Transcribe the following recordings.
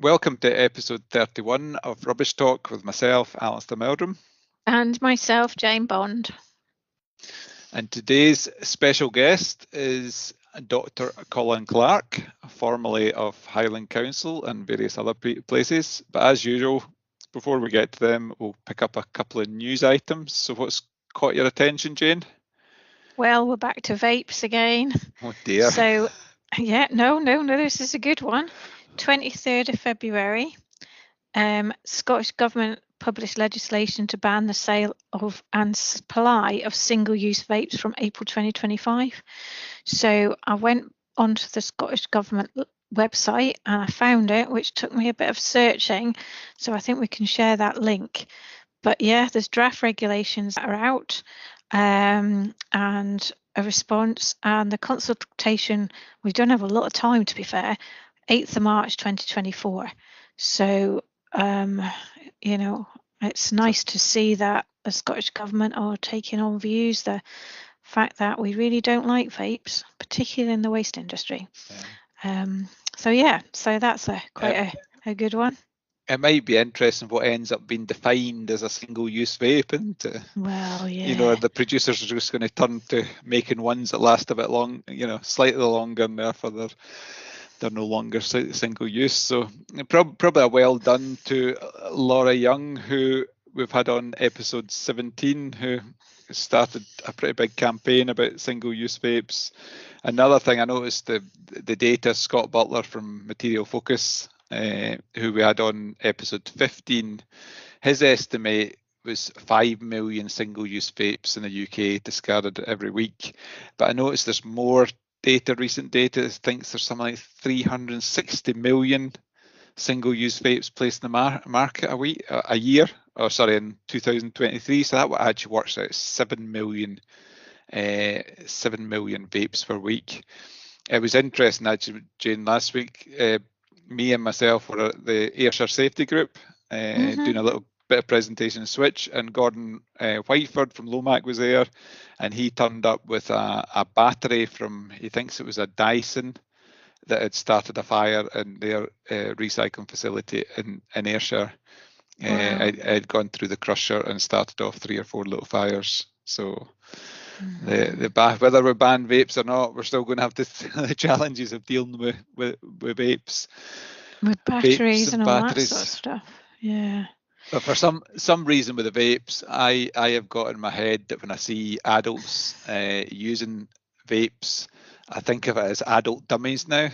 Welcome to episode 31 of Rubbish Talk with myself, Alistair Meldrum. And myself, Jane Bond. And today's special guest is Dr. Colin Clark, formerly of Highland Council and various other places. But as usual, before we get to them, we'll pick up a couple of news items. So what's caught your attention, Jane? Well, we're back to vapes again. Oh dear. So, yeah, no, this is a good one. 23rd of February, Scottish Government published legislation to ban the sale of and supply of single-use vapes from April 2025. So I went onto the Scottish Government website and I found it, which took me a bit of searching. So I think we can share that link. But yeah, there's draft regulations that are out and a response, and the consultation, we don't have a lot of time to be fair, 8th of March 2024. So it's nice to see that the Scottish Government are taking on views, the fact that we really don't like vapes, particularly in the waste industry. So that's quite a good one. It might be interesting what ends up being defined as a single-use vape, and well, yeah, the producers are just going to turn to making ones that last a bit long, slightly longer, and therefore they're no longer single use. So probably a well done to Laura Young, who we've had on episode 17, who started a pretty big campaign about single use vapes. Another thing I noticed, the data, Scott Butler from Material Focus, who we had on episode 15, his estimate was 5 million single use vapes in the UK discarded every week. But I noticed there's more data, recent data thinks there's something like 360 million single-use vapes placed in the market a year, in 2023. So that actually works out 7 million vapes per week. It was interesting actually, Jane, last week, me and myself were at the Ayrshire Safety Group doing a little bit of presentation in Switch, and Gordon Whiteford from Lomac was there, and he turned up with a battery from, he thinks it was a Dyson, that had started a fire in their recycling facility in Ayrshire. Wow. It had gone through the crusher and started off 3 or 4 little fires. So whether we ban vapes or not, we're still going to have the challenges of dealing with vapes. With batteries and all that sort of stuff. Yeah. But for some reason with the vapes, I have got in my head that when I see adults using vapes, I think of it as adult dummies now.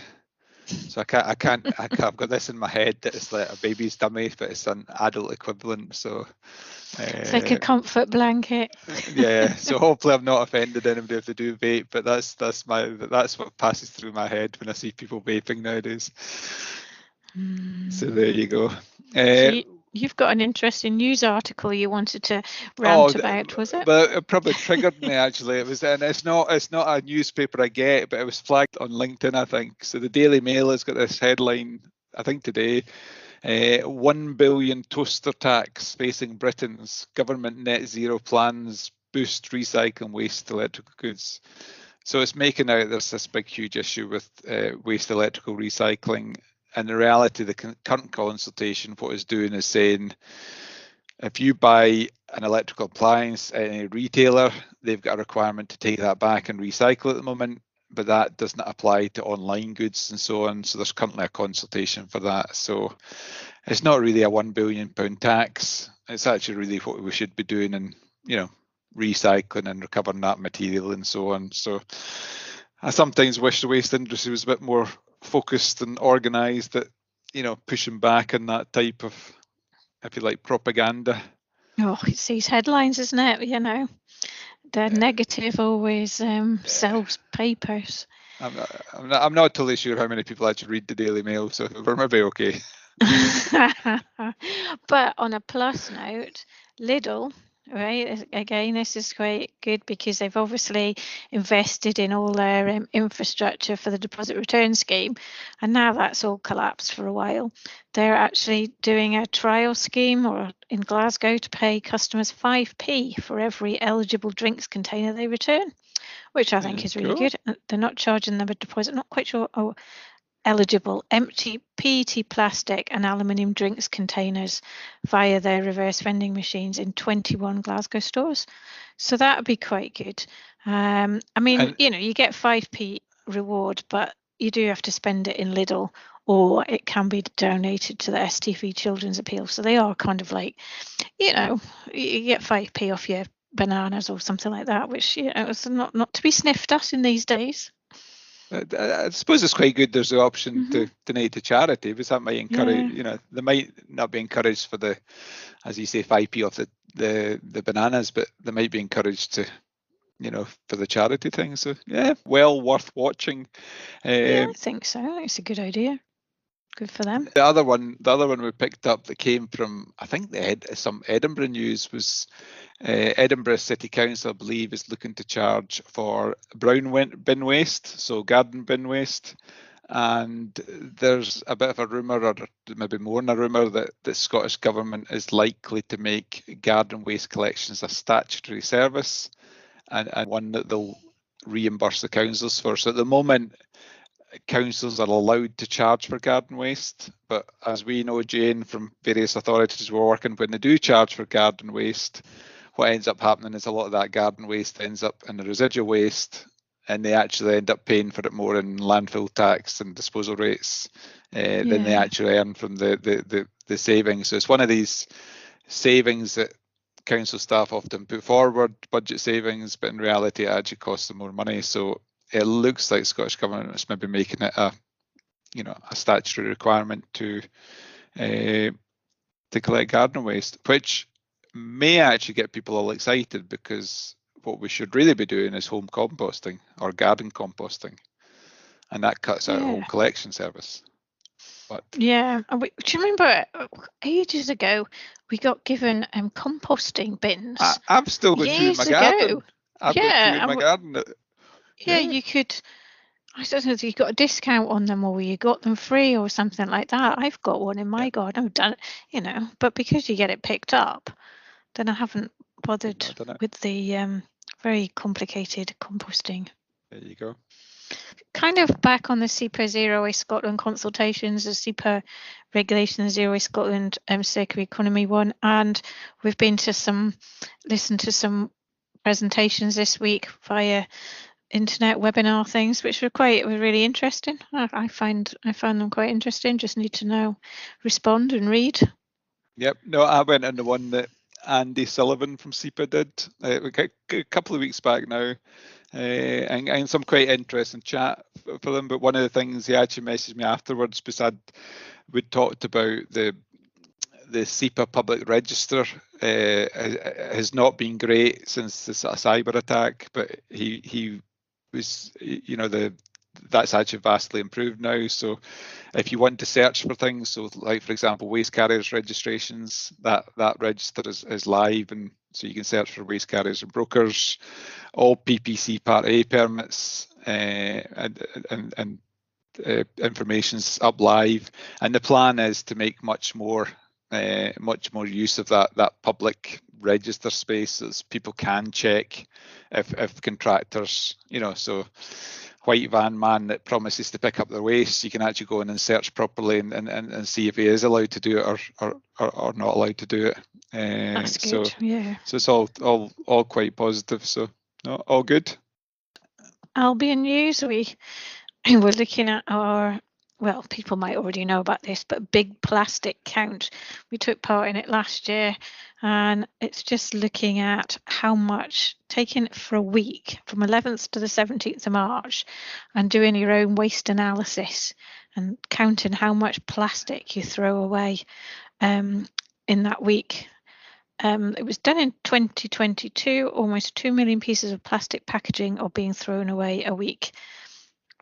So I've got this in my head that it's like a baby's dummy, but it's an adult equivalent. So it's like a comfort blanket. Yeah. So hopefully I've not offended anybody if they do vape, but that's what passes through my head when I see people vaping nowadays. So there you go. You've got an interesting news article you wanted to rant about, was it? But it probably triggered me actually. It was, and it's not a newspaper I get, but it was flagged on LinkedIn, I think. So the Daily Mail has got this headline, I think today, 1 billion toaster tax facing Britain's government net zero plans boost recycling waste electrical goods. So it's making out there's this big huge issue with waste electrical recycling. And in reality, the current consultation, what it's doing is saying, if you buy an electrical appliance at any retailer, they've got a requirement to take that back and recycle at the moment, but that doesn't apply to online goods and so on. So there's currently a consultation for that. So it's not really a £1 billion tax. It's actually really what we should be doing, and recycling and recovering that material and so on. So I sometimes wish the waste industry was a bit more focused and organised at, pushing back on that type of, if you like, propaganda. Oh, it's these headlines, isn't it? The negative always sells papers. I'm not totally sure how many people actually read the Daily Mail, so we're maybe okay. But on a plus note, Lidl, right? Again, this is quite good because they've obviously invested in all their infrastructure for the deposit return scheme, and now that's all collapsed for a while. They're actually doing a trial scheme in Glasgow to pay customers 5p for every eligible drinks container they return, which I think is really good. They're not charging them a deposit. Not quite sure eligible empty PET plastic and aluminium drinks containers via their reverse vending machines in 21 Glasgow stores. So that would be quite good. I mean, you get 5p reward, but you do have to spend it in Lidl, or it can be donated to the STV Children's Appeal. So they are kind of like, you get 5p off your bananas or something like that, which is not to be sniffed at in these days. I suppose it's quite good. There's the option to donate to charity, because that might encourage. They might not be encouraged for the, as you say, 5p off the bananas, but they might be encouraged to, for the charity thing. So yeah, well worth watching. I think so. It's a good idea. Good for them. The other one we picked up that came from, I think, some Edinburgh news was Edinburgh City Council, I believe, is looking to charge for brown bin waste, so garden bin waste. And there's a bit of a rumour, or maybe more than a rumour, that the Scottish Government is likely to make garden waste collections a statutory service, and one that they'll reimburse the councils for. So at the moment, councils are allowed to charge for garden waste, but as we know, Jane, from various authorities we're working, when they do charge for garden waste, what ends up happening is a lot of that garden waste ends up in the residual waste, and they actually end up paying for it more in landfill tax and disposal rates than they actually earn from the savings. So it's one of these savings that council staff often put forward, budget savings, but in reality it actually costs them more money. So it looks like Scottish Government is maybe making it a statutory requirement to collect garden waste, which may actually get people all excited, because what we should really be doing is home composting or garden composting, and that cuts out a whole collection service. But do you remember ages ago we got given composting bins? I've still got two in my garden. I've got two in my garden. You could, I don't know if you got a discount on them or you got them free or something like that. I've got one in my garden. I've done it, but because you get it picked up, then I haven't bothered with the very complicated composting. There you go. Kind of back on the SEPA Zero Waste Scotland consultations, the SEPA regulation, the Zero Waste Scotland circular economy one, and we've been to listened to some presentations this week via internet webinar things, which were really interesting. I found them quite interesting. Just need to respond and read. Yep. No, I went on the one that Andy Sullivan from SEPA did a couple of weeks back now, and some quite interesting chat for them. But one of the things he actually messaged me afterwards, because we'd talked about the SEPA public register has not been great since the cyber attack, but he was, that's actually vastly improved now. So if you want to search for things, so like for example waste carriers registrations, that register is live, and so you can search for waste carriers and brokers, all PPC Part A permits, and information's up live, and the plan is to make much more use of that public register space, as people can check if contractors, so white van man that promises to pick up their waste, you can actually go in and search properly and see if he is allowed to do it or not allowed to do it. That's good. So it's all quite positive. So no, all good. Albion News, we're looking at people might already know about this, but Big Plastic Count. We took part in it last year, and it's just looking at how much, taking it for a week from 11th to the 17th of March, and doing your own waste analysis and counting how much plastic you throw away in that week. It was done in 2022. Almost 2 million pieces of plastic packaging are being thrown away a week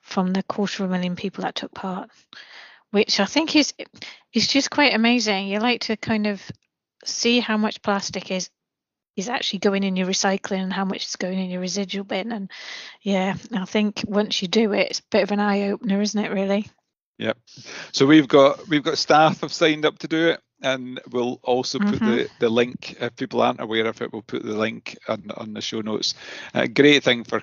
from the 250,000 people that took part, which I think is just quite amazing. You like to kind of see how much plastic is actually going in your recycling and how much is going in your residual bin. And I think once you do it, it's a bit of an eye opener, isn't it, really? Yep. So we've got staff have signed up to do it, and we'll also put the link, if people aren't aware of it, we'll put the link on the show notes. Great thing for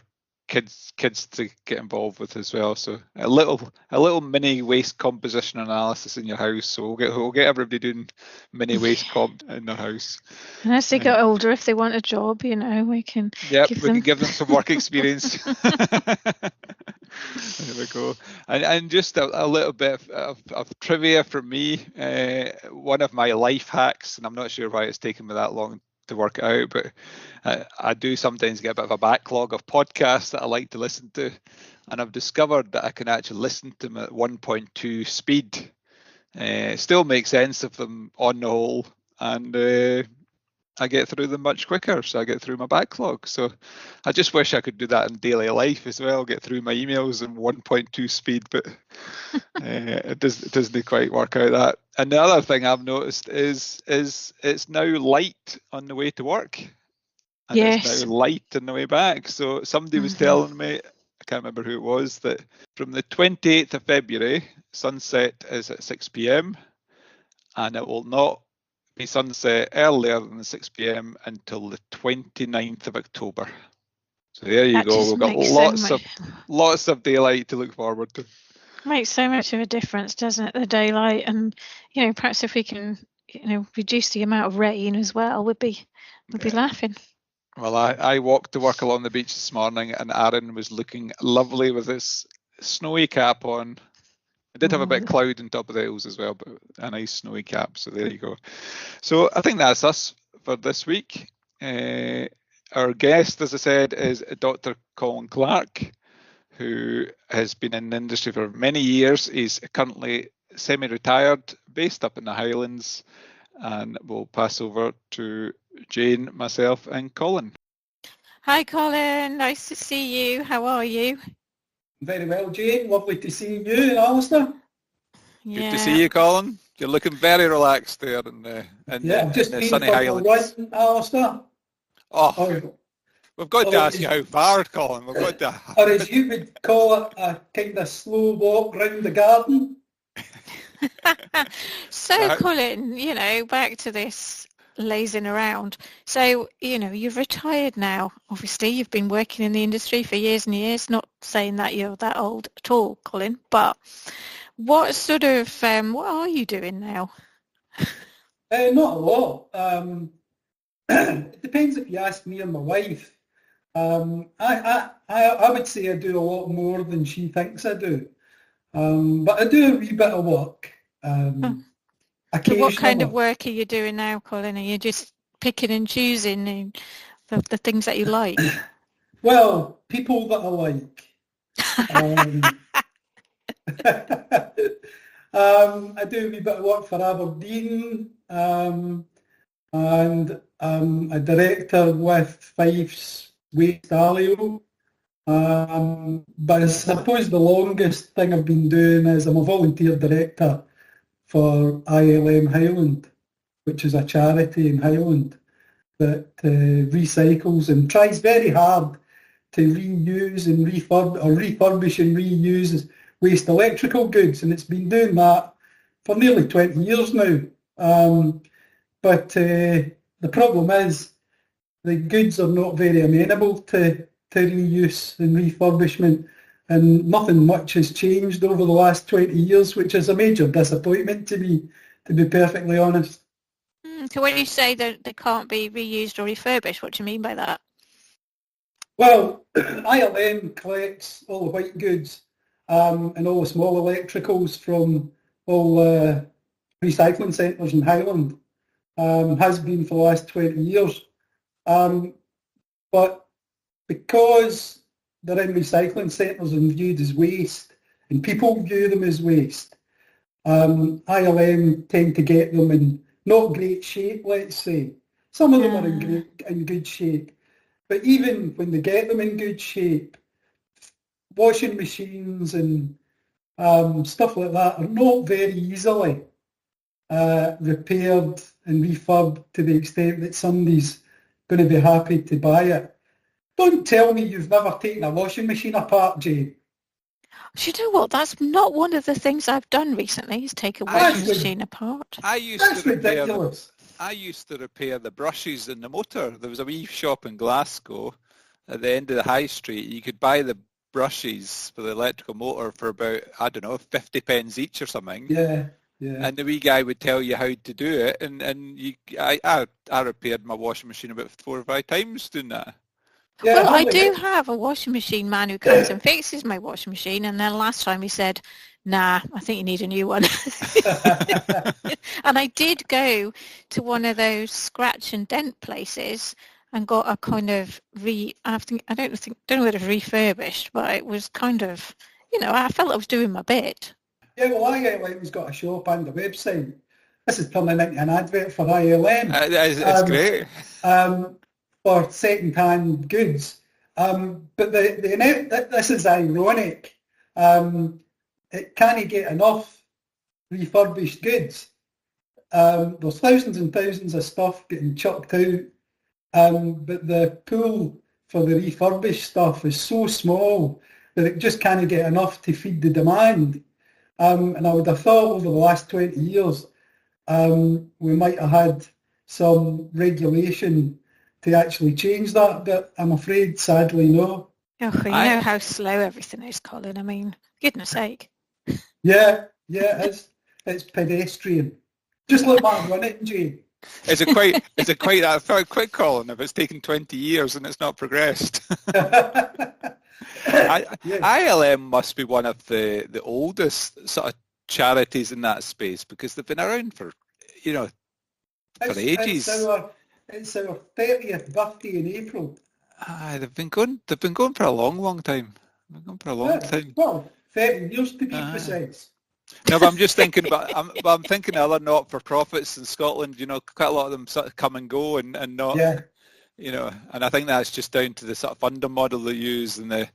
kids to get involved with as well. So a little mini waste composition analysis in your house. So we'll get everybody doing mini waste comp in their house. And as they get older, if they want a job, we can can give them some work experience. There we go. And just a little bit of trivia from me. One of my life hacks, and I'm not sure why it's taken me that long to work it out, but I do sometimes get a bit of a backlog of podcasts that I like to listen to, and I've discovered that I can actually listen to them at 1.2 speed. Still make sense of them on the whole, and I get through them much quicker, so I get through my backlog. So I just wish I could do that in daily life as well, get through my emails in 1.2 speed, but it doesn't quite work out that. And the other thing I've noticed is it's now light on the way to work, and it's now light on the way back. So somebody was telling me, I can't remember who it was, that from the 28th of February, sunset is at 6 p.m. and it will not be sunset earlier than 6 p.m. until the 29th of October. So there you go. We've got lots of daylight to look forward to. Makes so much of a difference, doesn't it? The daylight, and perhaps if we can, reduce the amount of rain as well, we'd be laughing. Well, I walked to work along the beach this morning, and Aaron was looking lovely with his snowy cap on. It did have a bit of cloud on top of the hills as well, but a nice snowy cap. So there you go. So I think that's us for this week. Our guest, as I said, is Dr. Colin Clark, who has been in the industry for many years. He's currently semi-retired, based up in the Highlands, and we'll pass over to Jane, myself, and Colin. Hi, Colin. Nice to see you. How are you? Very well, Jane. Lovely to see you and Alistair. Good to see you, Colin. You're looking very relaxed there in the sunny Highlands. Right, Alistair. We've got to ask you how far, Colin. We've got to. Or as you would call it, a kind of slow walk round the garden. So, Colin, back to this lazing around. So, you've retired now. Obviously, you've been working in the industry for years and years. Not saying that you're that old at all, Colin, but what sort of, what are you doing now? Not a lot. It depends if you ask me and my wife. I would say I do a lot more than she thinks I do. But I do a wee bit of work. So what kind of work are you doing now, Colin? Are you just picking and choosing the things that you like? Well, people that I like. I do a wee bit of work for Aberdeen, and I'm a director with Fife's Waste Alio. But I suppose the longest thing I've been doing is I'm a volunteer director for ILM Highland, which is a charity in Highland that recycles and tries very hard to reuse and refurbish and reuse waste electrical goods, and it's been doing that for nearly 20 years now. But the problem is the goods are not very amenable to reuse and refurbishment, and nothing much has changed over the last 20 years, which is a major disappointment to me, to be perfectly honest. So when you say that they can't be reused or refurbished, what do you mean by that? Well, ILM collects all the white goods and all the small electricals from all recycling centres in Highland, has been for the last 20 years. But because they're in recycling centres and viewed as waste, and people view them as waste, ILM tend to get them in not great shape, let's say. Some of them are in good shape. But even when they get them in good shape, washing machines and stuff like that are not very easily repaired and refurbed to the extent that somebody's going to be happy to buy it. Don't tell me you've never taken a washing machine apart, Jane. Do you know what? That's not one of the things I've done recently, is take a washing machine apart. That's ridiculous. I used to repair the brushes in the motor. There was a wee shop in Glasgow, at the end of the high street, you could buy the brushes for the electrical motor for about, I don't know, 50 pence each or something. Yeah, yeah. And the wee guy would tell you how to do it, and I repaired my washing machine about 4 or 5 times doing that. Yeah, Well, I only- do have a washing machine man who comes and fixes my washing machine, and then last time he said, nah, I think you need a new one. And I did go to one of those scratch and dent places and got a kind of I don't know whether it's refurbished, but it was kind of, I felt I was doing my bit. Yeah, well, ILM's got a shop and a website. This is turning into an advert for ILM. It's great. For second-hand goods. But this is ironic. It can't get enough refurbished goods. There's thousands and thousands of stuff getting chucked out, but the pool for the refurbished stuff is so small that it just can't get enough to feed the demand. And I would have thought over the last 20 years, we might have had some regulation to actually change that, but I'm afraid, sadly, no. Oh, you know how slow everything is, Colin. I mean, goodness sake. Yeah, it's pedestrian. Just let Mark run it, Jane. Is it quite that quick, Colin, if it's taken 20 years and it's not progressed? ILM must be one of the oldest sort of charities in that space, because they've been around for ages. It's our 30th birthday in April. They've been going for a long time. They've been going for a long time. Well, 30 years to be precise. No, but I'm just thinking I'm thinking of other not-for-profits in Scotland. Quite a lot of them sort of come and go and not. Yeah. And I think that's just down to the sort of funding model they use and the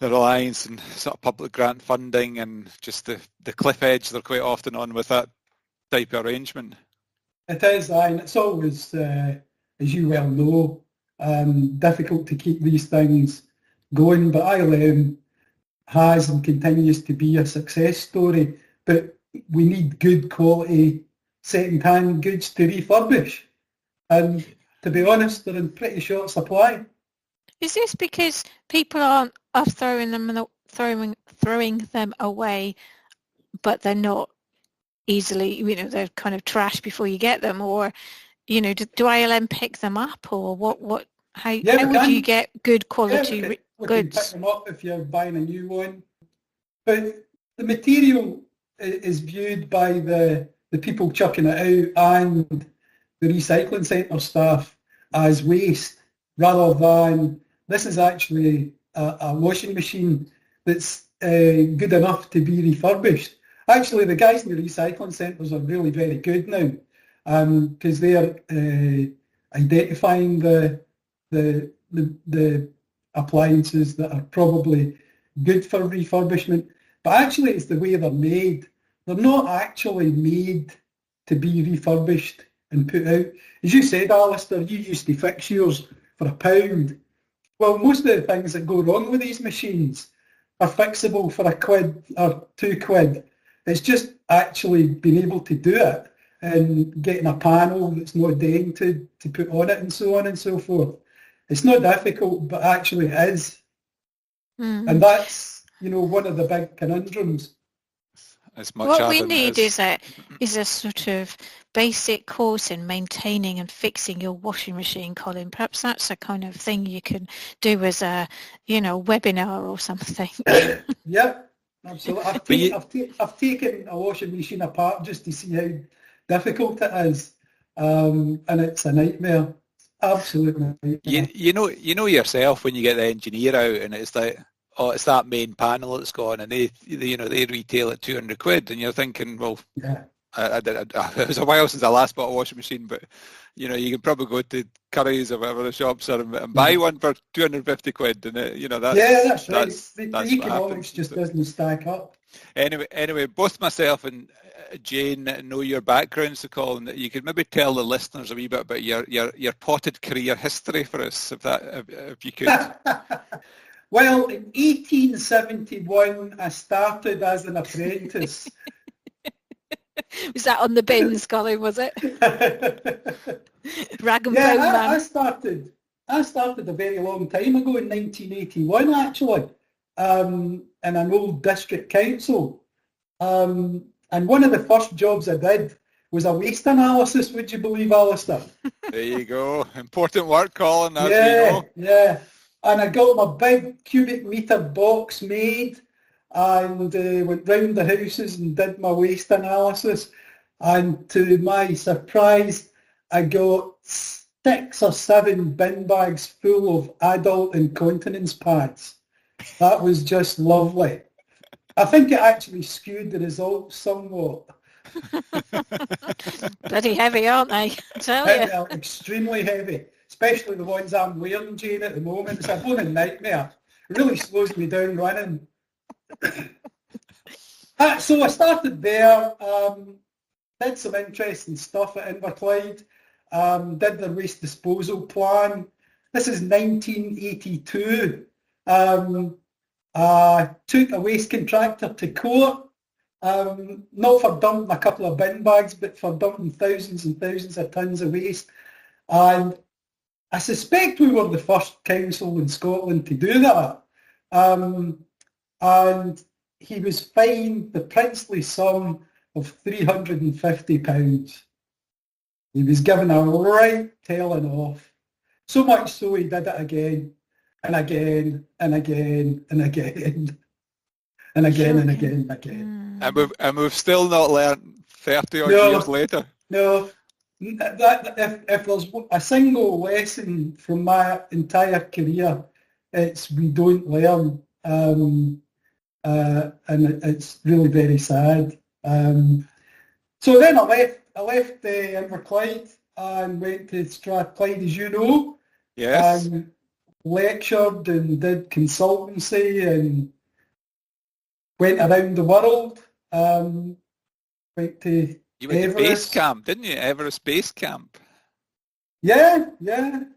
reliance and sort of public grant funding and just the cliff edge they're quite often on with that type of arrangement. It is, and it's always, as you well know, difficult to keep these things going, but ILM has and continues to be a success story, but we need good quality second-hand goods to refurbish. And to be honest, they're in pretty short supply. Is this because people are throwing them away, but they're not easily, they're kind of trash before you get them, or do ILM pick them up, or how would you get good quality we goods? can pick them up if you're buying a new one, but the material is viewed by the people chucking it out and the recycling centre staff as waste, rather than this is actually a washing machine that's good enough to be refurbished. Actually, the guys in the recycling centres are really very good now, because they're identifying the appliances that are probably good for refurbishment. But actually, it's the way they're made. They're not actually made to be refurbished and put out. As you said, Alistair, you used to fix yours for £1. Well, most of the things that go wrong with these machines are fixable for £1 or £2. It's just actually being able to do it and getting a panel that's not dang to put on it and so on and so forth. It's not difficult, but actually it is. And that's, one of the big conundrums. What we need is a sort of basic course in maintaining and fixing your washing machine, Colin. Perhaps that's a kind of thing you can do as a, webinar or something. Yep. Absolutely. I've taken a washing machine apart just to see how difficult it is, and it's a nightmare. Absolutely. You know yourself when you get the engineer out and it's like, oh, it's that main panel that's gone, and they retail at £200, and you're thinking, well, yeah. It was a while since I last bought a washing machine, but you can probably go to Curry's or whatever the shops are and buy one for £250, and that's right. The economics just doesn't stack up. Anyway, both myself and Jane know your background, so Colin, you could maybe tell the listeners a wee bit about your potted career history for us, if you could. Well, in 1871, I started as an apprentice. Was that on the bins, Colin, was it? Rag and yeah, bone man. I started I started a very long time ago in 1981, actually, in an old district council. And one of the first jobs I did was a waste analysis, would you believe, Alistair? There you go. Important work, Colin, as we Yeah, know. yeah. And I got my big cubic metre box made and went round the houses and did my waste analysis. And to my surprise, I got 6 or 7 bin bags full of adult incontinence pads. That was just lovely. I think it actually skewed the results somewhat. Bloody heavy, aren't they? I tell you. They're extremely heavy, especially the ones I'm wearing, Jane, at the moment. It's a blooming nightmare. It really slows me down running. So I started there, did some interesting stuff at Inverclyde, did the waste disposal plan. This is 1982. Took a waste contractor to court, not for dumping a couple of bin bags, but for dumping thousands and thousands of tons of waste. And I suspect we were the first council in Scotland to do that. And he was fined the princely sum of £350. He was given a right telling off. So much so he did it again and again and again and again and again and again and again. And we've still not learned 30 odd years later. No. If there's a single lesson from my entire career, it's we don't learn. And it's really very sad. So then I left Inverclyde and went to Strathclyde, as you know. Yes. Lectured and did consultancy and went around the world. Went to You went to Everest. base camp, didn't you? Everest Base Camp. Yeah.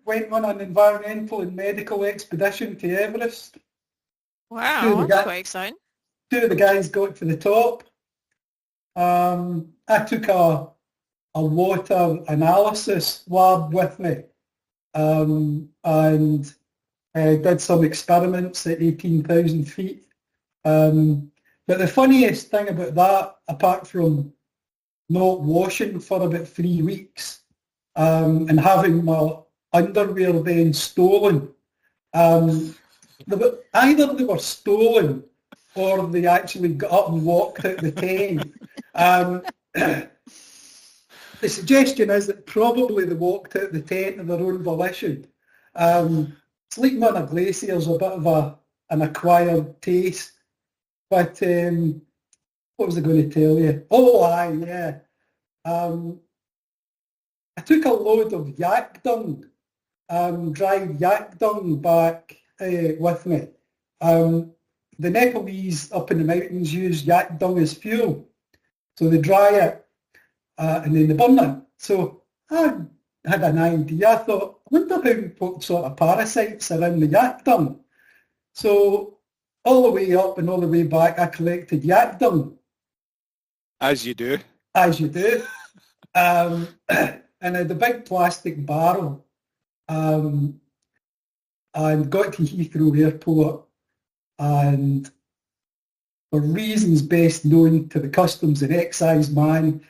Went on an environmental and medical expedition to Everest. Wow, that's quite exciting. 2 of the guys got to the top. I took a water analysis lab with me and did some experiments at 18,000 feet. But the funniest thing about that, apart from not washing for about 3 weeks and having my underwear then stolen, either they were stolen or they actually got up and walked out the tent. The suggestion is that probably they walked out the tent of their own volition. Sleeping on a glacier is a bit of an acquired taste. But what was I going to tell you? I took a load of yak dung, dried yak dung back with me. The Nepalese up in the mountains use yak dung as fuel. So they dry it and then they burn it. So I had an idea. I thought, I wonder what sort of parasites are in the yak dung. So all the way up and all the way back, I collected yak dung. As you do. As you do. And I had a big plastic barrel and got to Heathrow Airport, and for reasons best known to the customs and excise man,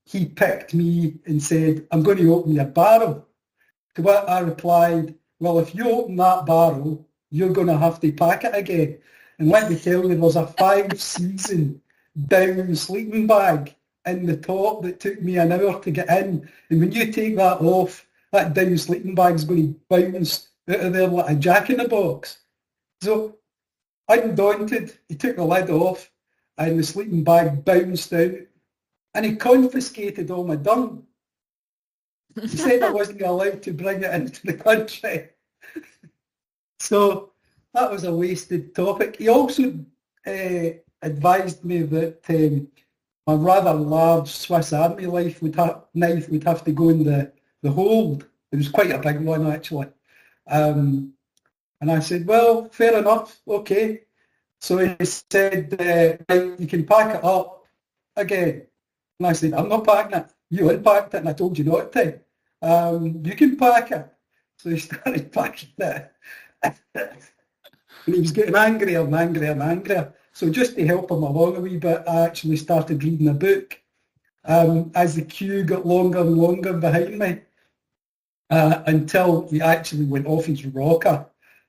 he picked me and said, I'm going to open your barrel. To what I replied, well, if you open that barrel, you're going to have to pack it again. And let me tell you, there's a 5-season down sleeping bag in the top that took me an hour to get in. And when you take that off, that down sleeping bag's going to bounce out of there like a jack-in-the-box. So, undaunted, he took the lid off and the sleeping bag bounced out and he confiscated all my dung. He said I wasn't allowed to bring it into the country. So that was a wasted topic. He also advised me that my rather large Swiss Army knife would have to go in the hold. It was quite a big one, actually. And I said, well, fair enough, okay. So he said, right, you can pack it up again. And I said, I'm not packing it. You unpacked it and I told you not to. You can pack it. So he started backing it. And he was getting angrier and angrier and angrier. So just to help him along a wee bit, I actually started reading a book as the queue got longer and longer behind me until he actually went off his rocker.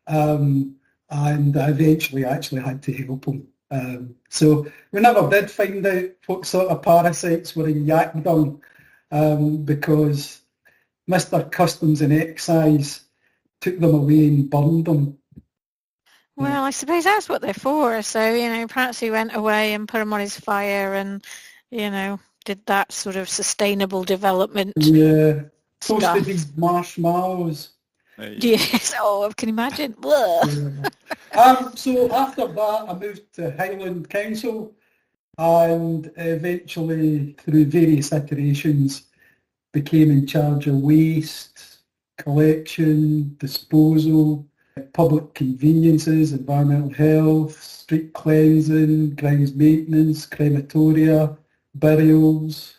And I eventually actually had to help him. So we never did find out what sort of parasites were in yak dung because Mr. Customs and Excise took them away and burned them. Well, I suppose that's what they're for. So, perhaps he went away and put them on his fire and, did that sort of sustainable development. Yeah, stuff. toasted these marshmallows. Yes, I can imagine. So after that, I moved to Highland Council and eventually, through various iterations, became in charge of waste, collection, disposal, public conveniences, environmental health, street cleansing, grounds maintenance, crematoria, burials.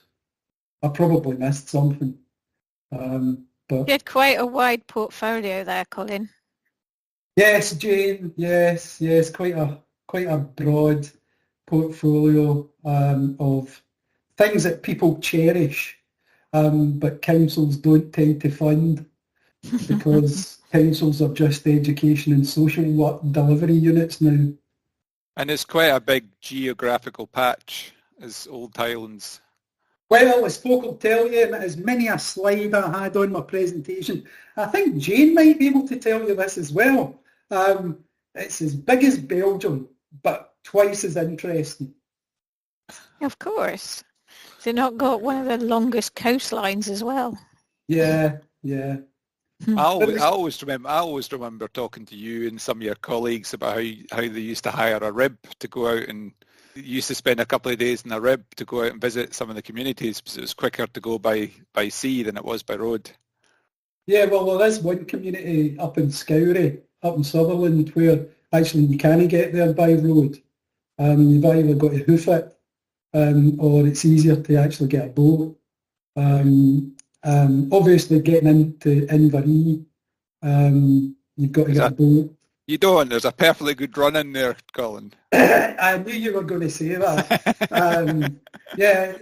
I probably missed something. But You had quite a wide portfolio there, Colin. yes, Jane. Yes, quite a broad portfolio of things that people cherish, but councils don't tend to fund because councils are just education and social work delivery units now. And it's quite a big geographical patch, as Old Highlands. Well, as folk will tell you, and as many a slide I had on my presentation, I think Jane might be able to tell you this as well. It's as big as Belgium, but twice as interesting. Of course. Has it not got one of the longest coastlines as well? Yeah. I always remember talking to you and some of your colleagues about how they used to hire a rib to go out, and you used to spend a couple of days in a rib to go out and visit some of the communities because it was quicker to go by sea than it was by road. Yeah, well, there is one community up in Scourie, up in Sutherland, where actually you can't get there by road. You've either got to hoof it or it's easier to actually get a boat. Obviously, getting into Inveree, you've got to get a boat. You don't. There's a perfectly good run in there, Colin. I knew you were going to say that. Yeah,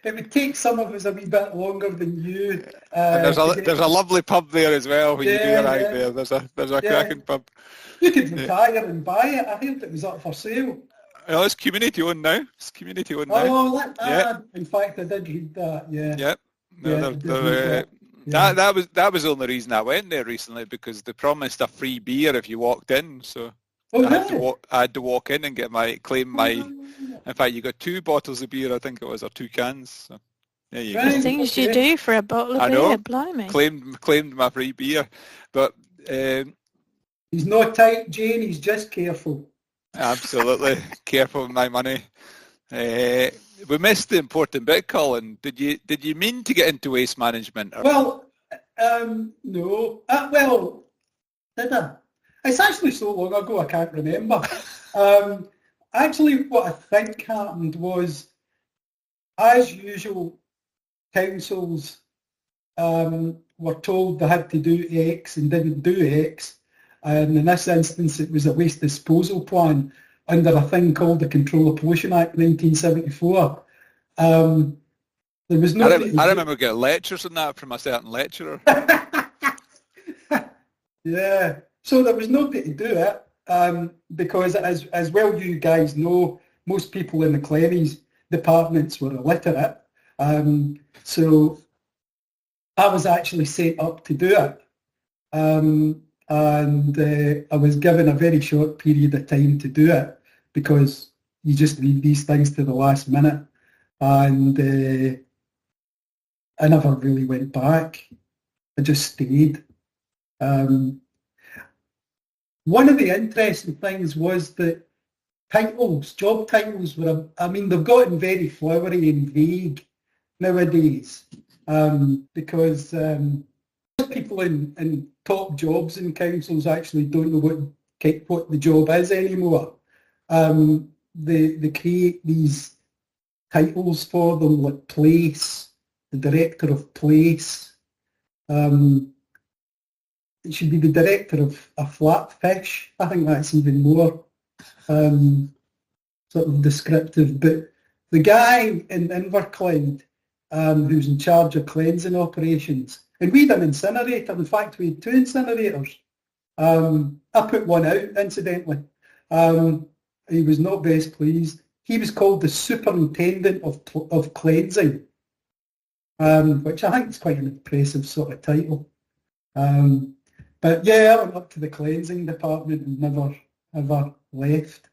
it would take some of us a wee bit longer than you. And there's a lovely pub there as well when you do arrive there. There's a cracking pub. You could retire and buy it. I heard it was up for sale. Well, it's community owned now. In fact, I did read that. Yeah. Yep. That was the only reason I went there recently, because they promised a free beer if you walked in. So I had to walk in and claim my. In fact, you got 2 bottles of beer, I think it was, or 2 cans. So there you go. The things you do for a bottle of beer, blimey. Claimed my free beer, but he's not tight, Jane. He's just careful. Absolutely careful with my money. We missed the important bit, Colin. Did you mean to get into waste management? Well, no. Well, did I? It's actually so long ago I can't remember. Actually, what I think happened was, as usual, councils were told they had to do X and didn't do X. And in this instance, it was a waste disposal plan under a thing called the Control of Pollution Act 1974. There was no. I remember getting lectures on that from a certain lecturer. Yeah, so there was nobody to do it because, as well you guys know, most people in the Cleries departments were illiterate. So I was actually set up to do it. And I was given a very short period of time to do it because you just leave these things to the last minute. And I never really went back. I just stayed. One of the interesting things was that job titles were, they've gotten very flowery and vague nowadays because people in top jobs in councils actually don't know what the job is anymore. They create these titles for them, like place, the director of place, it should be the director of a flatfish. I think that's even more sort of descriptive. But the guy in Inverclyde who's in charge of cleansing operations, and we had an incinerator. In fact, we had 2 incinerators. I put one out, incidentally. He was not best pleased. He was called the superintendent of cleansing, which I think is quite an impressive sort of title. But yeah, I went up to the cleansing department and never ever left.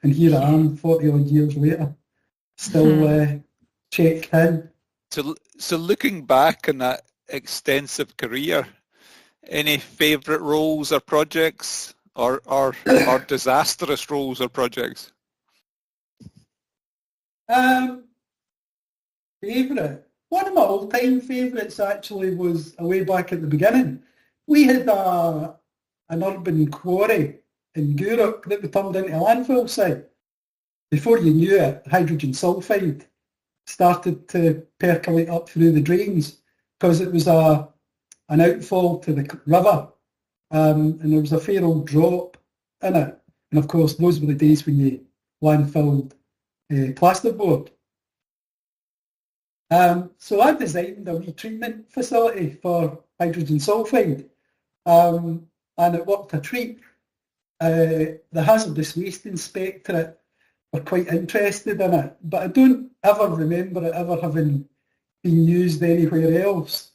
And here I am, 40 odd years later, still checked in. So looking back on that extensive career, any favourite roles or projects, or disastrous roles or projects? Favourite? One of my all-time favourites actually was way back at the beginning. We had an urban quarry in Gourock that we turned into a landfill site. Before you knew it, hydrogen sulfide started to percolate up through the drains because it was an outfall to the river, and there was a fair old drop in it. And of course, those were the days when you landfilled plasterboard. So I designed a wee treatment facility for hydrogen sulfide, and it worked a treat. The hazardous waste inspectorate were quite interested in it, but I don't ever remember it ever having been used anywhere else.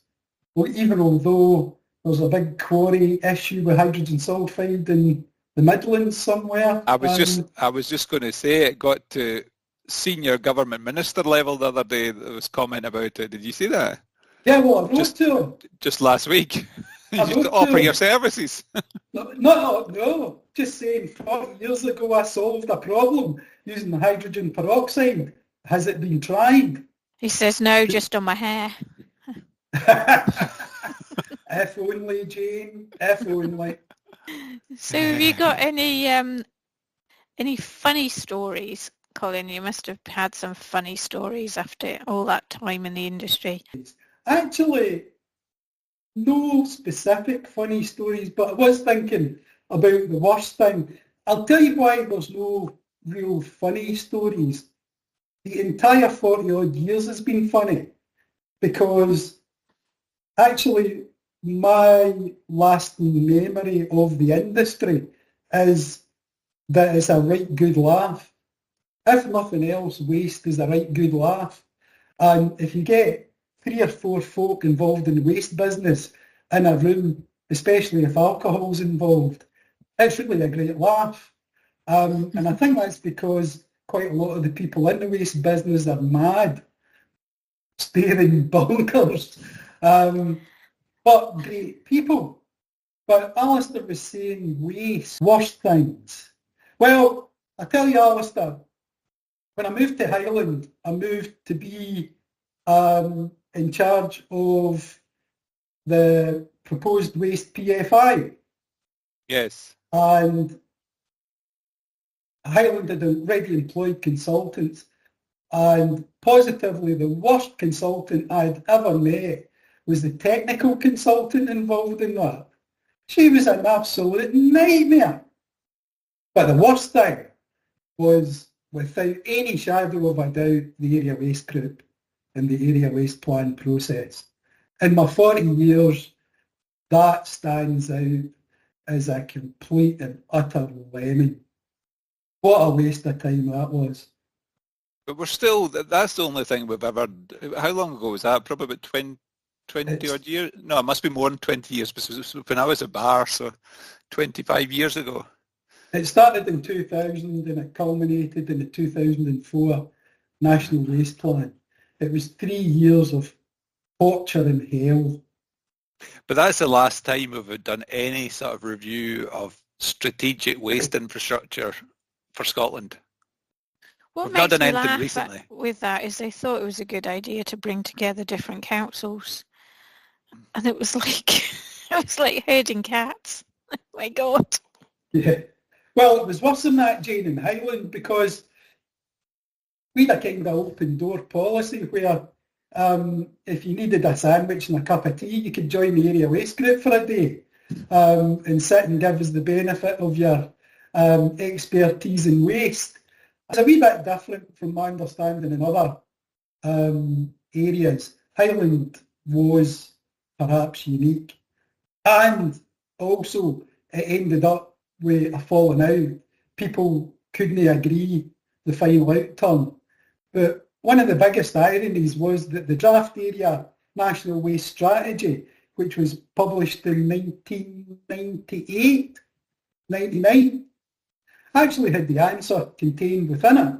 Well, even although there's a big quarry issue with hydrogen sulfide in the Midlands somewhere. I was just going to say it got to senior government minister level the other day. There was comment about it. Did you see that? Yeah, well, I wrote to him. Just last week. You just offer your services. No. Just saying, 40 years ago I solved a problem using hydrogen peroxide. Has it been tried? He says, no, just on my hair. If only, Jane, if only. So have you got any funny stories, Colin? You must have had some funny stories after all that time in the industry. Actually, no specific funny stories, but I was thinking about the worst thing. I'll tell you why there's no real funny stories. The entire 40 odd years has been funny because actually my lasting memory of the industry is that it's a right good laugh. If nothing else, waste is a right good laugh. And if you get 3 or 4 folk involved in the waste business in a room, especially if alcohol's involved, it's really a great laugh. And I think that's because quite a lot of the people in the waste business are mad, staring bonkers, but great people. But Alistair was saying waste, worst things. Well, I tell you, Alistair, when I moved to Highland, I moved to be in charge of the proposed waste PFI. Yes. And Highland had already employed consultants, and positively the worst consultant I'd ever met was the technical consultant involved in that. She was an absolute nightmare. But the worst thing was, without any shadow of a doubt, the area waste group and the area waste plan process. In my 40 years, that stands out as a complete and utter lemon. What a waste of time that was. But we're still, that's the only thing we've ever, how long ago was that? Probably about 20 odd years? No, it must be more than 20 years, because it was when I was a bar, so 25 years ago. It started in 2000 and it culminated in the 2004 National Waste Plan. It was 3 years of torture and hell. But that's the last time we've done any sort of review of strategic waste infrastructure for Scotland. What We've makes not done me anything laugh recently. with that is they thought it was a good idea to bring together different councils, and it was like herding cats. Oh my God. Yeah. Well, it was worse than that, Jane, in Highland, because we had a kind of open door policy where if you needed a sandwich and a cup of tea, you could join the area waste group for a day. and sit and give us the benefit of your expertise in waste. It's a wee bit different from my understanding in other areas. Highland was perhaps unique, and also it ended up with a falling out. People couldn't agree the final outcome. But one of the biggest ironies was that the draft area National Waste Strategy, which was published in 1998, 99, actually had the answer contained within it.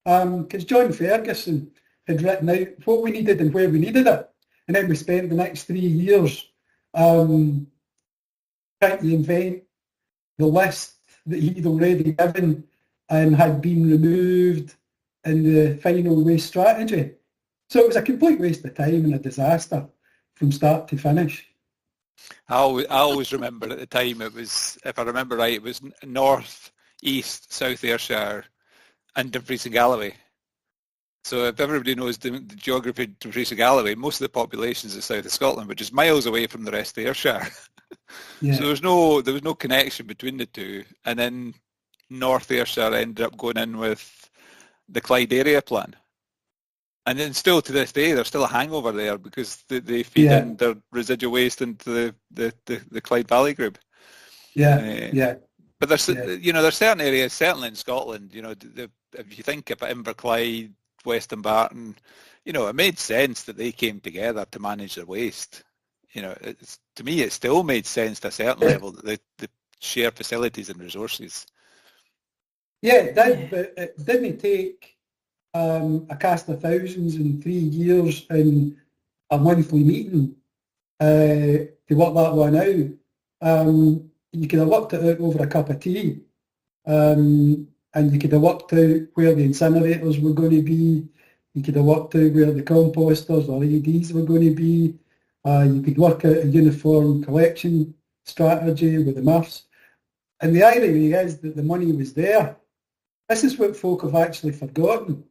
Because John Ferguson had written out what we needed and where we needed it. And then we spent the next 3 years trying to invent the list that he'd already given and had been removed in the final waste strategy. So it was a complete waste of time and a disaster from start to finish. I always remember at the time it was, if I remember right, it was North, East, South Ayrshire and Dumfries and Galloway. So if everybody knows the geography of Dumfries and Galloway, most of the population is the south of Scotland, which is miles away from the rest of Ayrshire. Yeah. So there was no connection between the two. And then North Ayrshire ended up going in with the Clyde area plan. And then still to this day, there's still a hangover there because they feed in their residual waste into the Clyde Valley group. But there's there's certain areas, certainly in Scotland, if you think about Inverclyde, Weston Barton, it made sense that they came together to manage their waste. To me, it still made sense to a certain level that they share facilities and resources. Yeah, it did, but it didn't take a cast of thousands in 3 years in a monthly meeting to work that one out. You could have worked it out over a cup of tea, and you could have worked out where the incinerators were going to be. You could have worked out where the composters or ADs were going to be. You could work out a uniform collection strategy with the MRFs. And the irony is that the money was there. This is what folk have actually forgotten.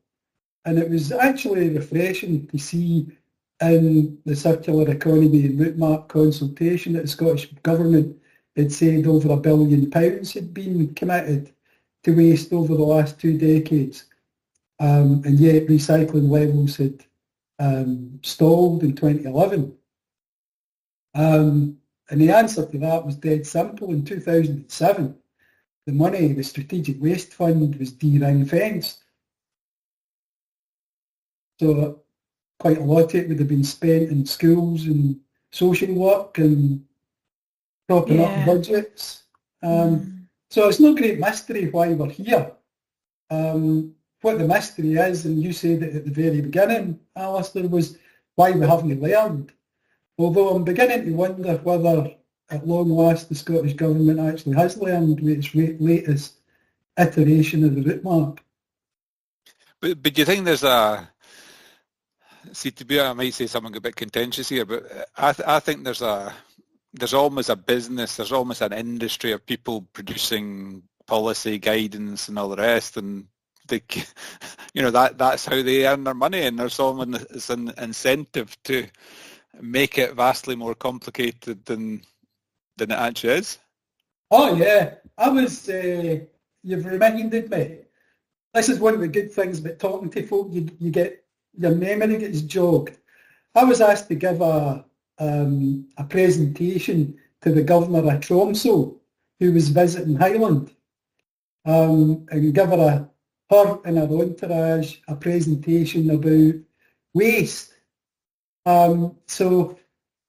And it was actually refreshing to see in the circular economy and route map consultation that the Scottish Government had said over £1 billion had been committed to waste over the last 2 decades. And yet recycling levels had stalled in 2011. And the answer to that was dead simple. In 2007, the money, the Strategic Waste Fund, was de-ring-fenced. So quite a lot of it would have been spent in schools and social work and propping up budgets. So it's no great mystery why we're here. What the mystery is, and you said it at the very beginning, Alistair, was why we haven't learned. Although I'm beginning to wonder whether at long last the Scottish Government actually has learned with its latest iteration of the route map. But do you think there's I might say something a bit contentious here, but I think there's almost a business, there's almost an industry of people producing policy guidance and all the rest, and they, that's how they earn their money, and there's almost an incentive to make it vastly more complicated than it actually is. Oh yeah, you've reminded me. This is one of the good things about talking to folk. You get your memory gets jogged. I was asked to give a presentation to the Governor of Tromsø, who was visiting Highland, and give her and her entourage a presentation about waste. So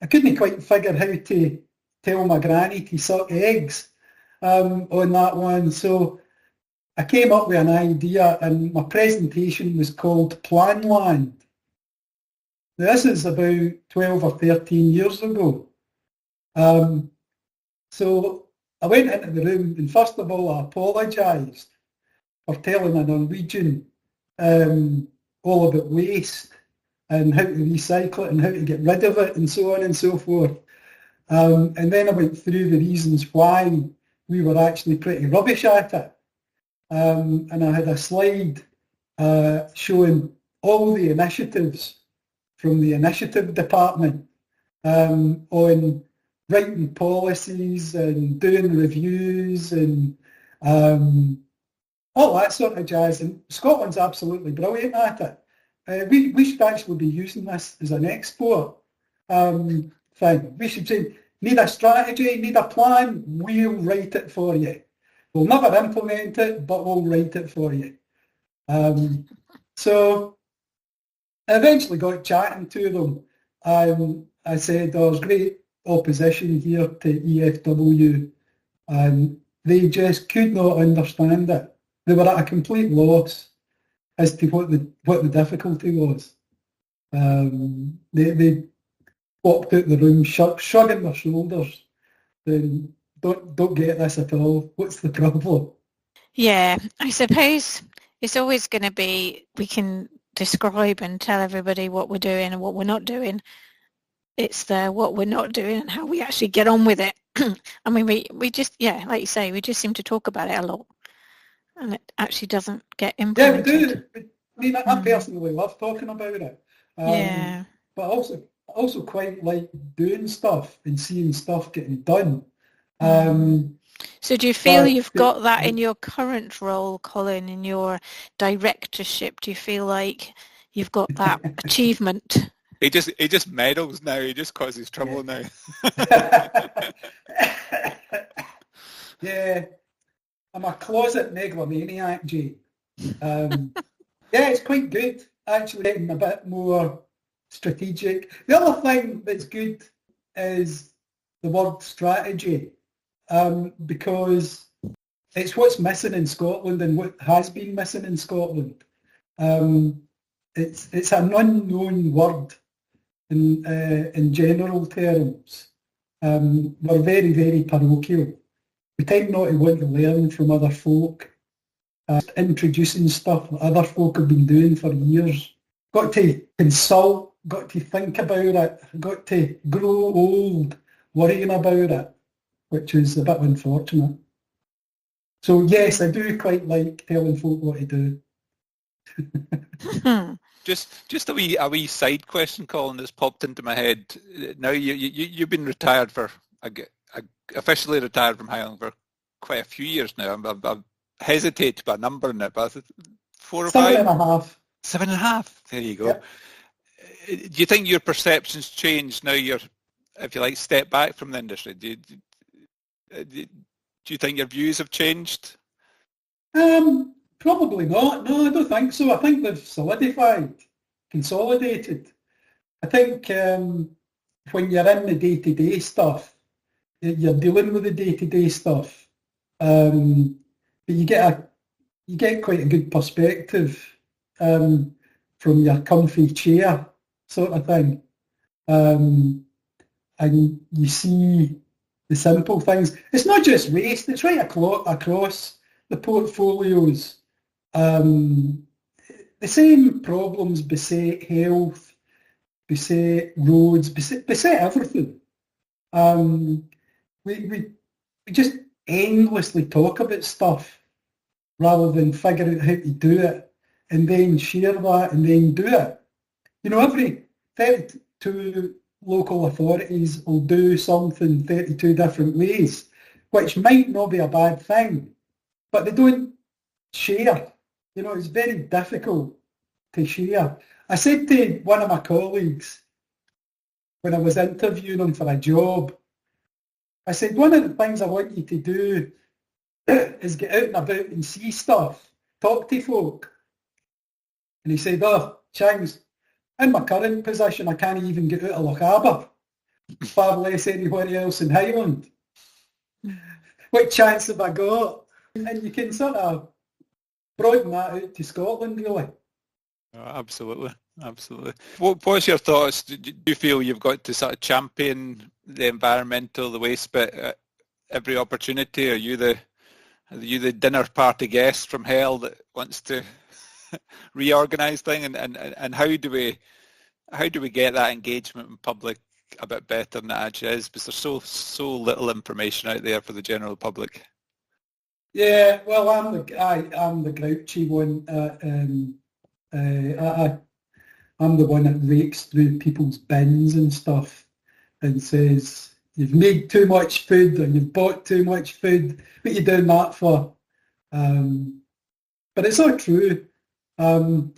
I couldn't quite figure how to tell my granny to suck eggs on that one. So I came up with an idea, and my presentation was called Planland. Now, this is about 12 or 13 years ago. So I went into the room, and first of all, I apologised for telling a Norwegian all about waste and how to recycle it and how to get rid of it and so on and so forth. And then I went through the reasons why we were actually pretty rubbish at it. And I had a slide showing all the initiatives from the initiative department on writing policies and doing reviews and all that sort of jazz. And Scotland's absolutely brilliant at it. We should actually be using this as an export thing. We should say, need a strategy, need a plan, we'll write it for you. We'll never implement it, but we'll write it for you. So I eventually got chatting to them. I said, there's great opposition here to EFW, and they just could not understand it. They were at a complete loss as to what the difficulty was. They walked out the room shrugging their shoulders. Don't get this at all. What's the problem? Yeah, I suppose it's always going to be, we can describe and tell everybody what we're doing and what we're not doing. It's the what we're not doing and how we actually get on with it. I mean, we just, yeah, like you say, we just seem to talk about it a lot, and it actually doesn't get implemented. Yeah, we do. I mean, I personally love talking about it. Yeah. But also quite like doing stuff and seeing stuff getting done. So do you feel you've got that in your current role, Colin, in your directorship? Do you feel like you've got that achievement? He just meddles now. He just causes trouble now. Yeah, I'm a closet megalomaniac, Jay. Yeah, it's quite good, actually, getting a bit more strategic. The other thing that's good is the word strategy, because it's what's missing in Scotland and what has been missing in Scotland. It's an unknown word in general terms. We're very, very parochial. We tend not to want to learn from other folk. Introducing stuff that other folk have been doing for years. Got to consult, got to think about it, got to grow old worrying about it, which is a bit unfortunate. So yes, I do quite like telling folk what to do. Just a wee side question, Colin, that's popped into my head. Now you've been retired officially retired from Highland for quite a few years now. I've hesitate to put a number in it, but 4 or 5? 7.5. 7.5. There you go. Yep. Do you think your perceptions change now you're, if you like, step back from the industry? Do you think your views have changed? Probably not. No, I don't think so. I think they've solidified, consolidated. I think when you're in the day-to-day stuff, you're dealing with the day-to-day stuff. But you get quite a good perspective from your comfy chair sort of thing. And you see the simple things. It's not just waste, it's right across the portfolios. The same problems beset health, beset roads, beset everything. We just endlessly talk about stuff rather than figure out how to do it and then share that and then do it. You know, every 32 local authorities will do something 32 different ways, which might not be a bad thing, but they don't share. You know, it's very difficult to share. I said to one of my colleagues when I was interviewing him for a job, I said, one of the things I want you to do is get out and about and see stuff, talk to folk. And he said, oh, Chings, in my current position, I can't even get out of Lochaber, far less anywhere else in Highland. What chance have I got? And you can sort of broaden that out to Scotland, really. Oh, absolutely. What's your thoughts? Do you feel you've got to sort of champion the environmental, the waste bit at every opportunity? Are you the dinner party guest from hell that wants to reorganise things? And how do we get that engagement in public a bit better than it actually is? Because there's so little information out there for the general public. Yeah, well, I'm the grouchy one. I'm the one that rakes through people's bins and stuff and says, you've made too much food or you've bought too much food. What are you doing that for? But it's not true. I'll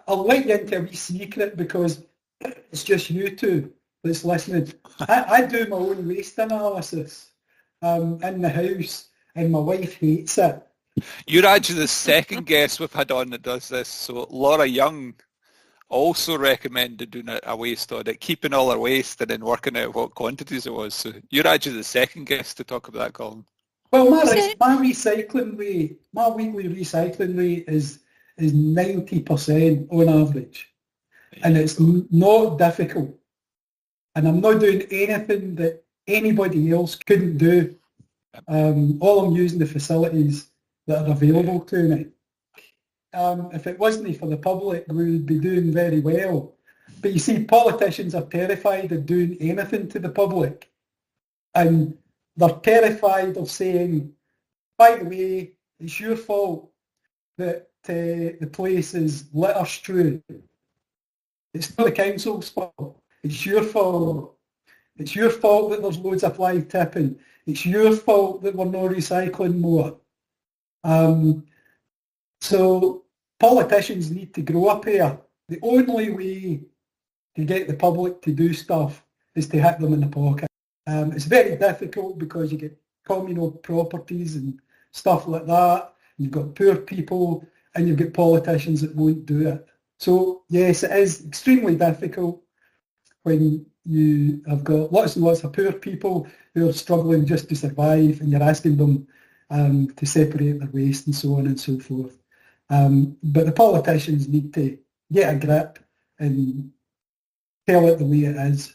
let you into a wee secret because it's just you two that's listening. I do my own waste analysis in the house, and my wife hates it. You're actually the second guest we've had on that does this. So Laura Young also recommended doing a waste audit, keeping all her waste and then working out what quantities it was. So you're actually the second guest to talk about that, Colin. Well, my recycling rate, my weekly recycling rate is 90% on average. And it's not difficult. And I'm not doing anything that anybody else couldn't do. All I'm using the facilities that are available to me. If it wasn't for the public, we would be doing very well. But you see, politicians are terrified of doing anything to the public. And they're terrified of saying, by the way, it's your fault that the place is litter strewn. It's not the council's fault. It's your fault. It's your fault that there's loads of fly tipping. It's your fault that we're not recycling more. So politicians need to grow up here. The only way to get the public to do stuff is to hit them in the pocket. It's very difficult because you get communal properties and stuff like that. You've got poor people and you've got politicians that won't do it. So yes, it is extremely difficult when you have got lots and lots of poor people who are struggling just to survive and you're asking them to separate their waste and so on and so forth. But the politicians need to get a grip and tell it the way it is.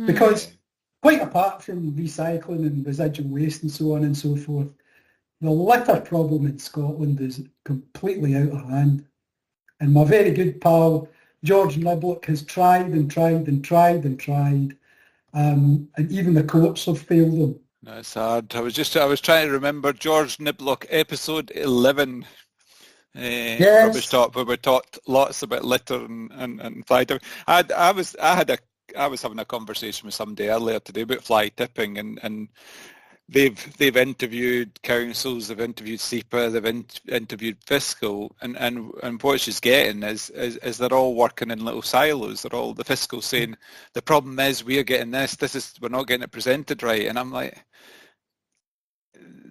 Because quite apart from recycling and residual waste and so on and so forth, the litter problem in Scotland is completely out of hand. And my very good pal, George Niblock, has tried and tried and tried and tried. And even the courts have failed him. That's hard. I was trying to remember George Niblock, episode 11. Yes. Rubbish Talk, where we talked lots about litter and fly tipping. I was having a conversation with somebody earlier today about fly tipping, and they've interviewed councils, they've interviewed SEPA, they've interviewed fiscal, and what she's getting is they're all working in little silos. They're all, the fiscal saying the problem is we're getting we're not getting it presented right, and I'm like,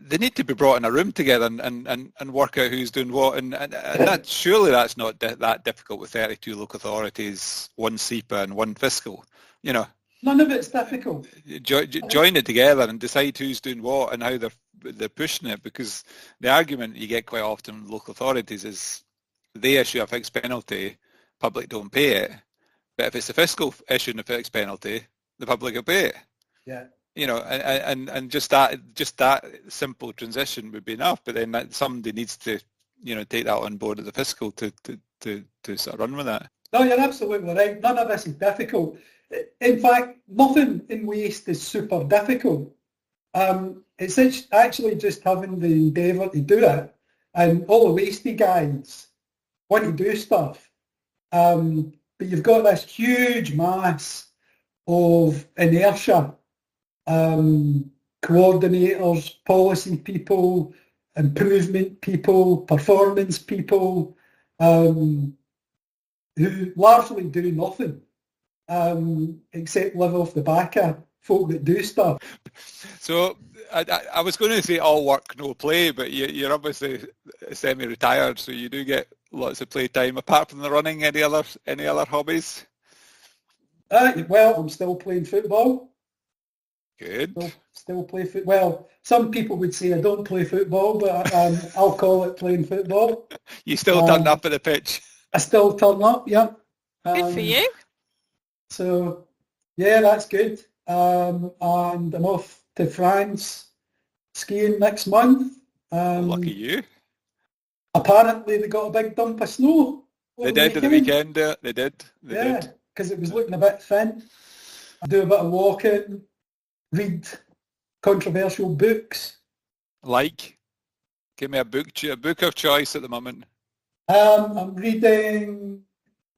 they need to be brought in a room together and work out who's doing what, and surely that's not that difficult with 32 local authorities, one SEPA and one fiscal, you know. None of it's difficult. Join it together and decide who's doing what and how they're pushing it, because the argument you get quite often with local authorities is they issue a fixed penalty, public don't pay it, but if it's a fiscal issuing a fixed penalty, the public will pay it. Yeah. You know, and just that simple transition would be enough. But then somebody needs to, you know, take that on board as a fiscal to sort of run with that. No, you're absolutely right. None of this is difficult. In fact, nothing in waste is super difficult. It's actually just having the endeavour to do it. And all the wasty guys want to do stuff. But you've got this huge mass of inertia. Coordinators, policy people, improvement people, performance people, who largely do nothing except live off the back of folk that do stuff. So I was going to say all work, no play, but you're obviously semi-retired, so you do get lots of playtime. Apart from the running, any other hobbies? Well, I'm still playing football. Good. Still play football. Well, some people would say I don't play football, but I'll call it playing football. You still turn up at the pitch? I still turn up, yeah. Good for you. So, yeah, that's good. And I'm off to France skiing next month. Lucky you. Apparently they got a big dump of snow. They did at the weekend. They did. Yeah, because it was looking a bit thin. I do a bit of walking. Read controversial books. Like? Give me a book of choice at the moment. I'm reading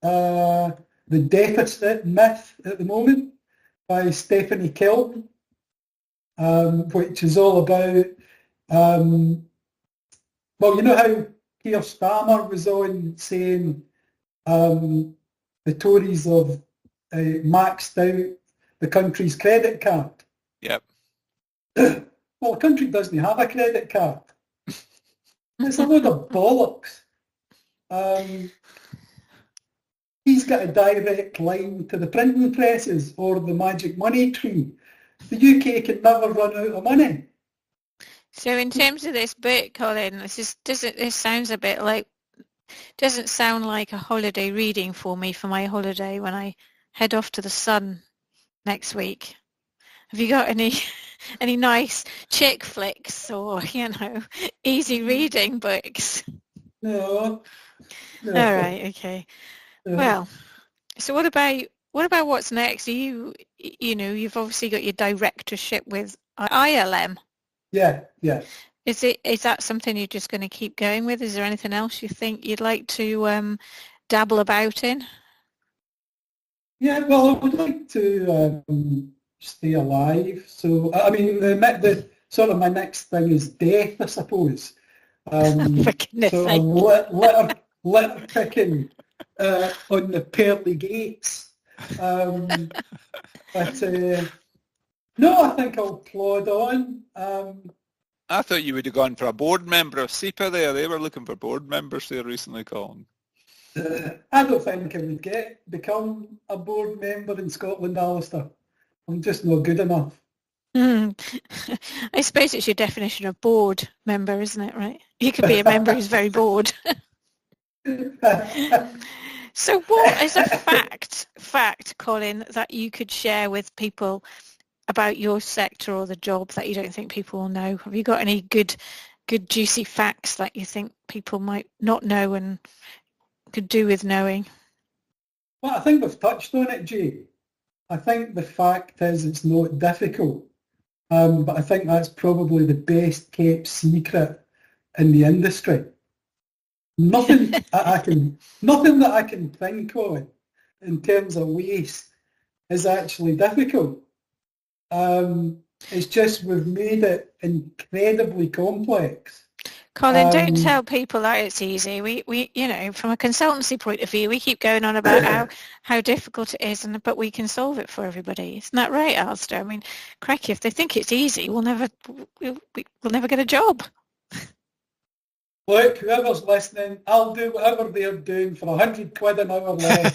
The Deficit Myth at the moment by Stephanie Kilton, which is all about, well, you know how Keir Starmer was on saying the Tories have maxed out the country's credit card. Yep. Well, the country doesn't have a credit card. It's a load of bollocks. He's got a direct line to the printing presses or the magic money tree. The UK can never run out of money. So in terms of this book, Colin, this sounds a bit like, doesn't sound like a holiday reading for me for my holiday when I head off to the sun next week. Have you got any nice chick flicks or, easy reading books? No. All right, okay. No. Well, so what about what's next? You've obviously got your directorship with ILM. Yeah. Is that something you're just going to keep going with? Is there anything else you think you'd like to dabble about in? Yeah, well, I would like to stay alive. So, I mean, the sort of my next thing is death, I suppose. For goodness so sake. litter picking on the pearly gates. But no, I think I'll plod on. I thought you would have gone for a board member of SEPA there. They were looking for board members there recently, Colin. I don't think I would become a board member in Scotland, Alistair. I'm just not good enough. I suppose it's your definition of board member, isn't it, right? You could be a member who's very bored. So what is a fact, Colin, that you could share with people about your sector or the job that you don't think people will know? Have you got any good juicy facts that you think people might not know and could do with knowing? Well, I think we've touched on it, Jay. I think the fact is it's not difficult, but I think that's probably the best kept secret in the industry. Nothing that I can think of in terms of waste is actually difficult. It's just we've made it incredibly complex. Colin, don't tell people that it's easy. We from a consultancy point of view, we keep going on about how difficult it is, but we can solve it for everybody. Isn't that right, Alistair? I mean, cracky, if they think it's easy, we'll never get a job. Look, whoever's listening, I'll do whatever they're doing for £100 an hour less.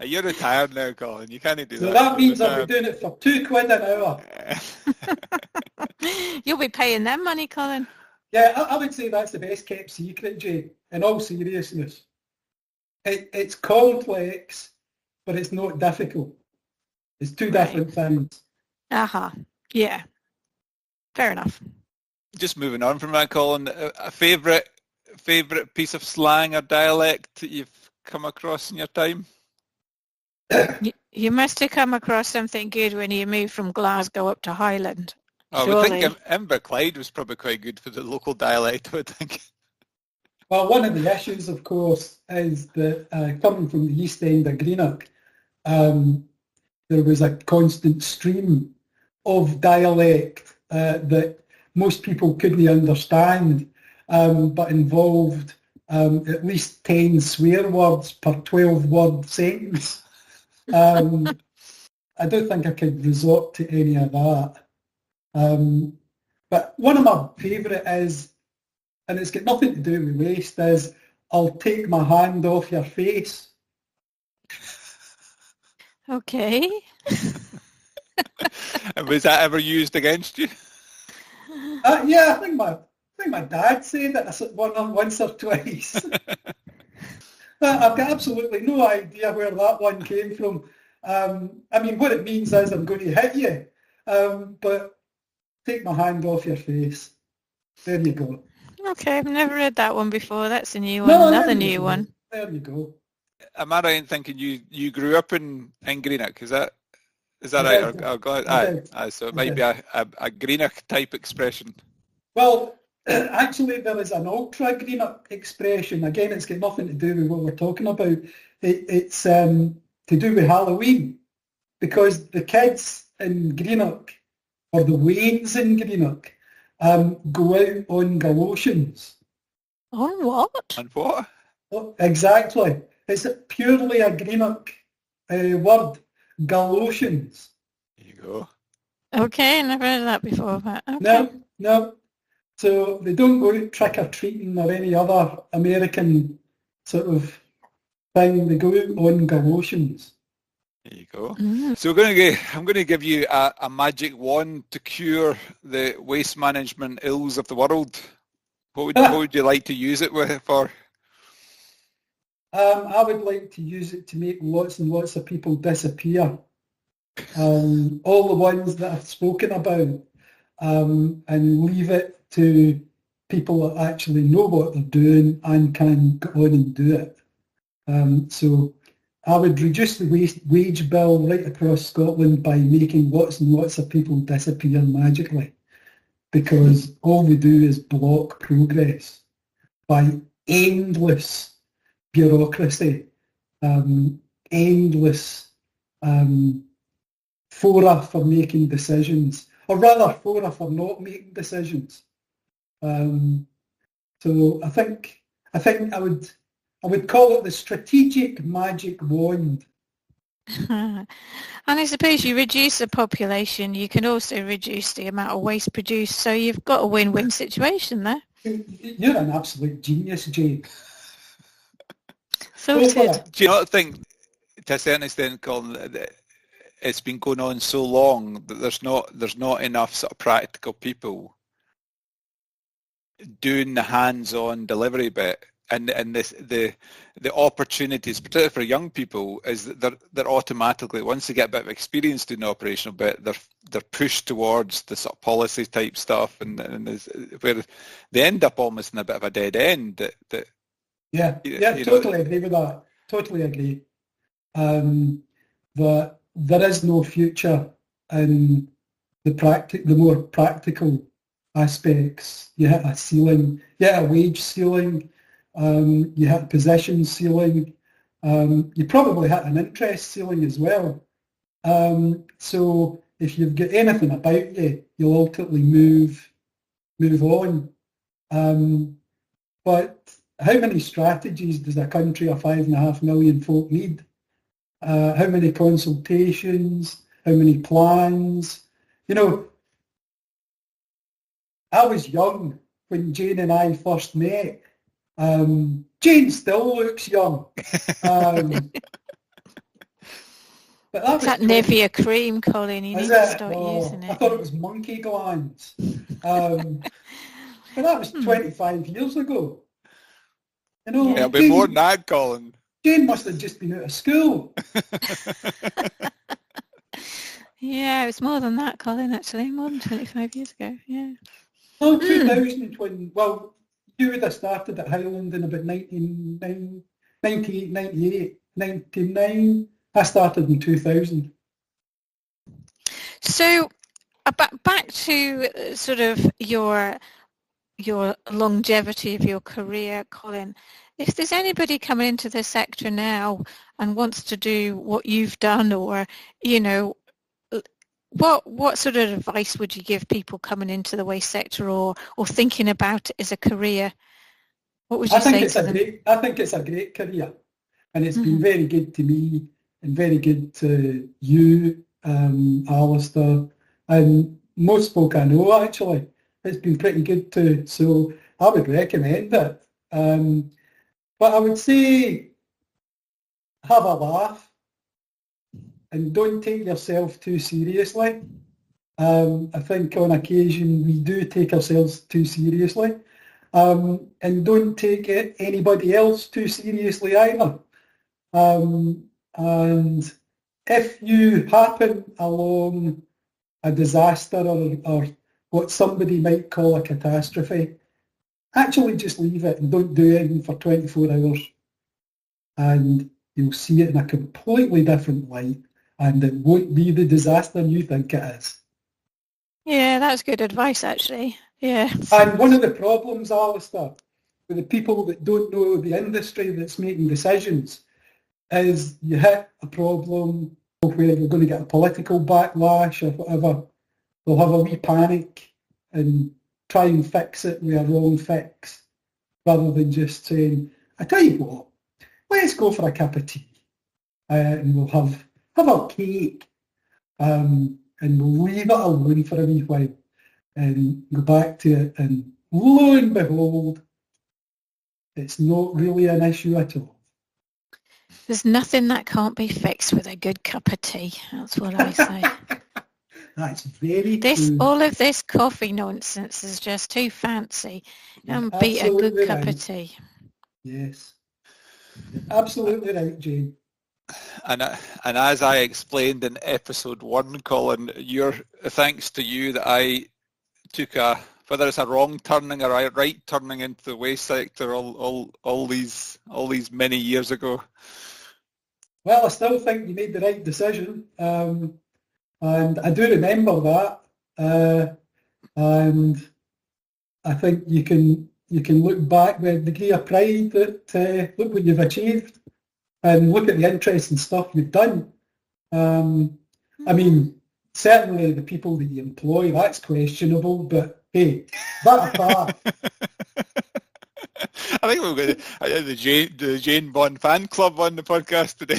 You're retired now, Colin. You can't do that. So that means I'll be doing it for £2 an hour. You'll be paying them money, Colin. Yeah, I would say that's the best kept secret, Jay, in all seriousness. It's complex, but it's not difficult. It's two different things. Yeah. Fair enough. Just moving on from that, Colin, a favourite piece of slang or dialect that you've come across in your time? You must have come across something good when you moved from Glasgow up to Highland. I would think Inverclyde was probably quite good for the local dialect, I would think. Well, one of the issues, of course, is that coming from the east end of Greenock, there was a constant stream of dialect that most people couldn't understand, but involved at least 10 swear words per 12-word sentence. I don't think I could resort to any of that. But one of my favourite is, and it's got nothing to do with waste, is I'll take my hand off your face. Okay. And was that ever used against you? Yeah, I think my dad said it once or twice. I've got absolutely no idea where that one came from. I mean, what it means is I'm going to hit you, but take my hand off your face. There you go. Okay, I've never read that one before. That's a new one. Another new one. There you go. Am I right in thinking you grew up in Greenock? Is that right? Aye. So it might be a Greenock type expression. Well, actually, there is an ultra Greenock expression. Again, it's got nothing to do with what we're talking about. it's to do with Halloween, because the kids in Greenock, or the Waynes in Greenock, go out on Galoshians. On what? And what? Oh, exactly. It's purely a Greenock word, Galoshians. There you go. Okay, never heard of that before. But okay. No. So they don't go out trick-or-treating or any other American sort of thing. They go out on Galoshians. There you go. Mm. So I'm going to give you a magic wand to cure the waste management ills of the world. What would you like to use it for? I would like to use it to make lots and lots of people disappear. All the ones that I've spoken about, and leave it to people that actually know what they're doing and can go on and do it. So I would reduce the wage bill right across Scotland by making lots and lots of people disappear magically, because all we do is block progress by endless bureaucracy, endless fora for making decisions, or rather fora for not making decisions. So I think I would call it the strategic magic wand. And I suppose you reduce the population, you can also reduce the amount of waste produced, so you've got a win-win situation there. You're an absolute genius, Jane. Sorted. Do you not think, to a certain extent, Colin, that it's been going on so long that there's not enough sort of practical people doing the hands-on delivery bit, and the opportunities, particularly for young people, is that they're automatically, once they get a bit of experience doing the operational bit, they're pushed towards the sort of policy type stuff, and where they end up almost in a bit of a dead end. Totally agree with that. Totally agree. That there is no future in the more practical aspects. You hit a ceiling, you hit a wage ceiling, you hit a position ceiling, you probably hit an interest ceiling as well. So if you've got anything about you, you'll ultimately move on. But how many strategies does a country of 5.5 million folk need? How many consultations? How many plans? You know, I was young when Jane and I first met. Jane still looks young. But that Nivea cream, Colin, you need to start using it. I thought it was monkey glands. But that was 25 years ago. You know, it'll be more than that, Colin. Jane must have just been out of school. Yeah, it was more than that, Colin, actually. More than 25 years ago, yeah. Oh, 2000, well, you would have started at Highland in about 98, 99. I started in 2000. So, back to sort of your longevity of your career, Colin. If there's anybody coming into the sector now and wants to do what you've done, or, you know, what sort of advice would you give people coming into the waste sector or thinking about it as a career? What would you say to them? I think it's a great career, and it's been very good to me and very good to you, Alistair, and most folk I know, actually. It's been pretty good too, so I would recommend it. But I would say have a laugh and don't take yourself too seriously. I think on occasion we do take ourselves too seriously, and don't take anybody else too seriously either. And if you happen along a disaster or what somebody might call a catastrophe, actually just leave it and don't do anything for 24 hours. And you'll see it in a completely different light, and it won't be the disaster you think it is. Yeah, that's good advice, actually. Yeah. And one of the problems, Alistair, with the people that don't know the industry that's making decisions, is you hit a problem where you're going to get a political backlash or whatever, they'll have a wee panic and try and fix it with a wrong fix, rather than just saying, I tell you what, let's go for a cup of tea and we'll have our cake and we'll leave it alone for a wee while and go back to it, and lo and behold, it's not really an issue at all. There's nothing that can't be fixed with a good cup of tea. That's what I say. That's very true. All of this coffee nonsense is just too fancy. And beat a good cup of tea. Yes. Absolutely right, Jane. And as I explained in episode 1, Colin, thanks to you that I took whether it's a wrong turning or a right turning into the waste sector all these many years ago. Well, I still think you made the right decision, and I do remember that, and I think you can look back with a degree of pride that look what you've achieved, and look at the interesting stuff you've done. I mean, certainly the people that you employ, that's questionable, but hey, that apart. I think we're going to the Jane Bond fan club on the podcast today.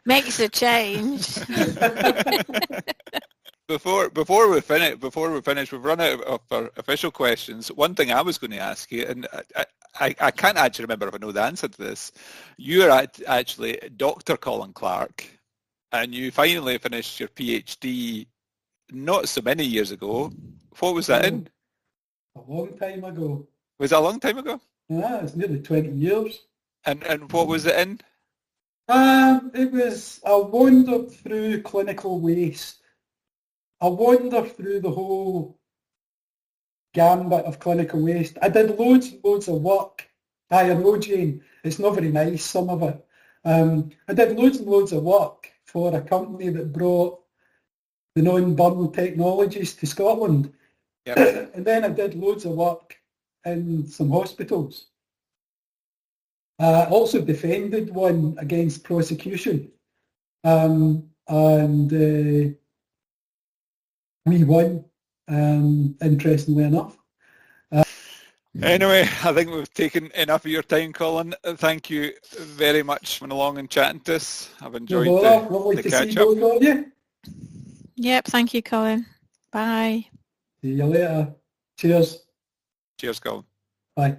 Makes a change. Before we finish, we've run out of our official questions. One thing I was going to ask you, and I can't actually remember if I know the answer to this. You're actually Dr. Colin Clark, and you finally finished your PhD not so many years ago. What was that in? A long time ago. Was that a long time ago? Yeah, it's nearly 20 years. And what was it in? It was, I wandered through clinical waste. I wandered through the whole gambit of clinical waste. I did loads and loads of work. I know, Jane, it's not very nice, some of it. I did loads and loads of work for a company that brought the non-burn technologies to Scotland. Yep. And then I did loads of work in some hospitals. I also defended one against prosecution. And we won, interestingly enough. Anyway, I think we've taken enough of your time, Colin. Thank you very much for coming along and chatting to us. I've enjoyed the catch up. Yep, thank you, Colin. Bye. See you later. Cheers. Cheers, Colin. Bye.